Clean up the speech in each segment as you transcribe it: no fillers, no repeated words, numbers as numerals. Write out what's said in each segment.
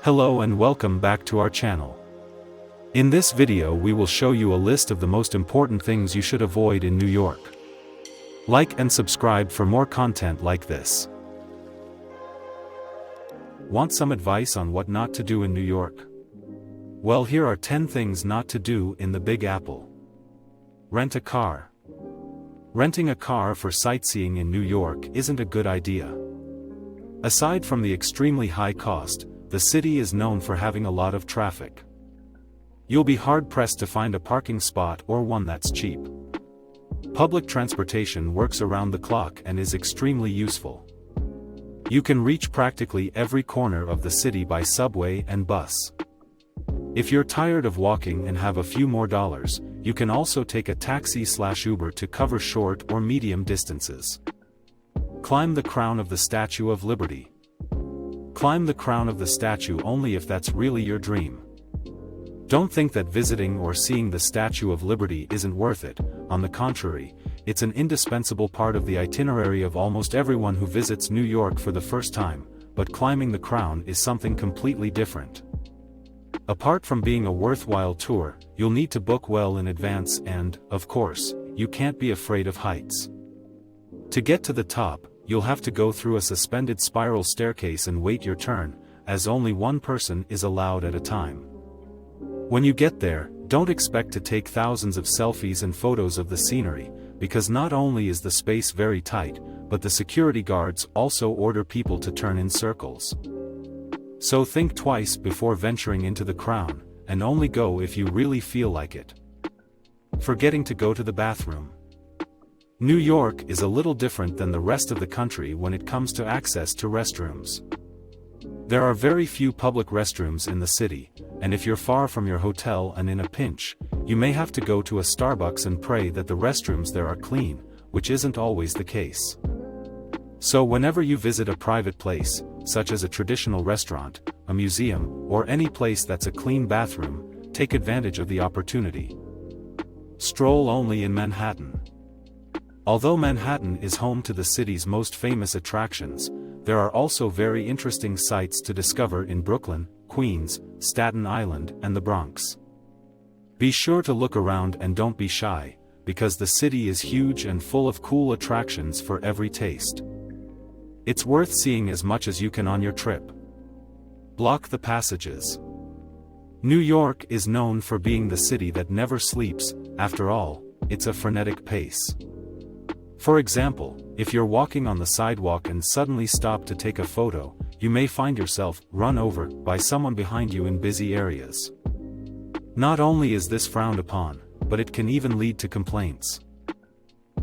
Hello and welcome back to our channel. In this video we will show you a list of the most important things you should avoid in New York. Like and subscribe for more content like this. Want some advice on what not to do in New York? Well, here are 10 things not to do in the Big Apple. Rent a car. Renting a car for sightseeing in New York isn't a good idea. Aside from the extremely high cost, the city is known for having a lot of traffic. You'll be hard-pressed to find a parking spot or one that's cheap. Public transportation works around the clock and is extremely useful. You can reach practically every corner of the city by subway and bus. If you're tired of walking and have a few more dollars, you can also take a taxi/Uber to cover short or medium distances. Climb the crown of the Statue of Liberty. Climb the crown of the statue only if that's really your dream. Don't think that visiting or seeing the Statue of Liberty isn't worth it. On the contrary, it's an indispensable part of the itinerary of almost everyone who visits New York for the first time, but climbing the crown is something completely different. Apart from being a worthwhile tour, you'll need to book well in advance and, of course, you can't be afraid of heights. To get to the top, you'll have to go through a suspended spiral staircase and wait your turn, as only one person is allowed at a time. When you get there, don't expect to take thousands of selfies and photos of the scenery, because not only is the space very tight, but the security guards also order people to turn in circles. So think twice before venturing into the crown, and only go if you really feel like it. Forgetting to go to the bathroom. New York is a little different than the rest of the country when it comes to access to restrooms. There are very few public restrooms in the city, and if you're far from your hotel and in a pinch, you may have to go to a Starbucks and pray that the restrooms there are clean, which isn't always the case. So whenever you visit a private place, such as a traditional restaurant, a museum, or any place that's a clean bathroom, take advantage of the opportunity. Stroll only in Manhattan. Although Manhattan is home to the city's most famous attractions, there are also very interesting sights to discover in Brooklyn, Queens, Staten Island, and the Bronx. Be sure to look around and don't be shy, because the city is huge and full of cool attractions for every taste. It's worth seeing as much as you can on your trip. Block the passages. New York is known for being the city that never sleeps. After all, it's a frenetic pace. For example, if you're walking on the sidewalk and suddenly stop to take a photo, you may find yourself run over by someone behind you in busy areas. Not only is this frowned upon, but it can even lead to complaints.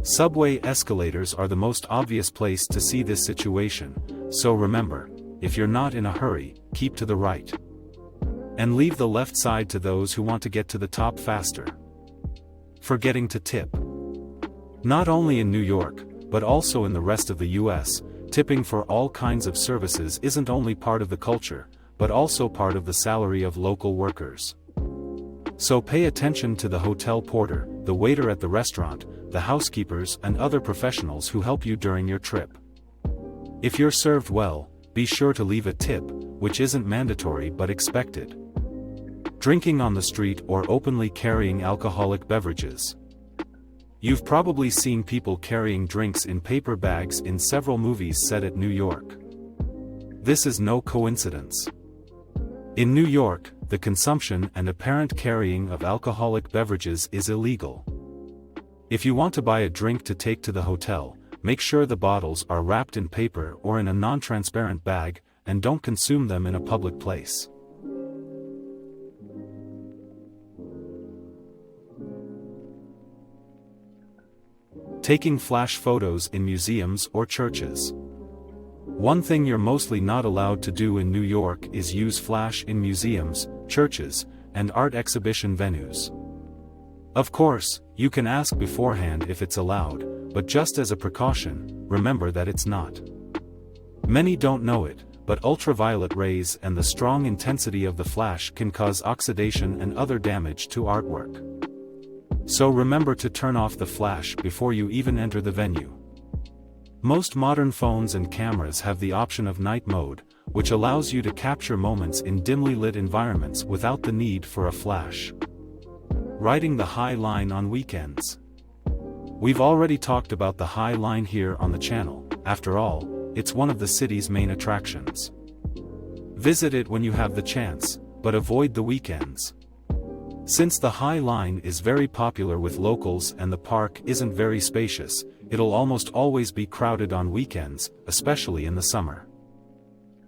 Subway escalators are the most obvious place to see this situation, so remember, if you're not in a hurry, keep to the right. And leave the left side to those who want to get to the top faster. Forgetting to tip. Not only in New York, but also in the rest of the US, tipping for all kinds of services isn't only part of the culture, but also part of the salary of local workers. So pay attention to the hotel porter, the waiter at the restaurant, the housekeepers and other professionals who help you during your trip. If you're served well, be sure to leave a tip, which isn't mandatory but expected. Drinking on the street or openly carrying alcoholic beverages. You've probably seen people carrying drinks in paper bags in several movies set at New York. This is no coincidence. In New York, the consumption and apparent carrying of alcoholic beverages is illegal. If you want to buy a drink to take to the hotel, make sure the bottles are wrapped in paper or in a non-transparent bag, and don't consume them in a public place. Taking flash photos in museums or churches. One thing you're mostly not allowed to do in New York is use flash in museums, churches, and art exhibition venues. Of course, you can ask beforehand if it's allowed, but just as a precaution, remember that it's not. Many don't know it, but ultraviolet rays and the strong intensity of the flash can cause oxidation and other damage to artwork. So remember to turn off the flash before you even enter the venue. Most modern phones and cameras have the option of night mode, which allows you to capture moments in dimly lit environments without the need for a flash. Riding the High Line on weekends. We've already talked about the High Line here on the channel. After all, it's one of the city's main attractions. Visit it when you have the chance, but avoid the weekends. Since the High Line is very popular with locals and the park isn't very spacious, it'll almost always be crowded on weekends, especially in the summer.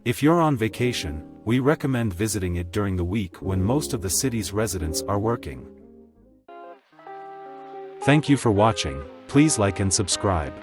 If you're on vacation, we recommend visiting it during the week when most of the city's residents are working. Thank you for watching. Please like and subscribe.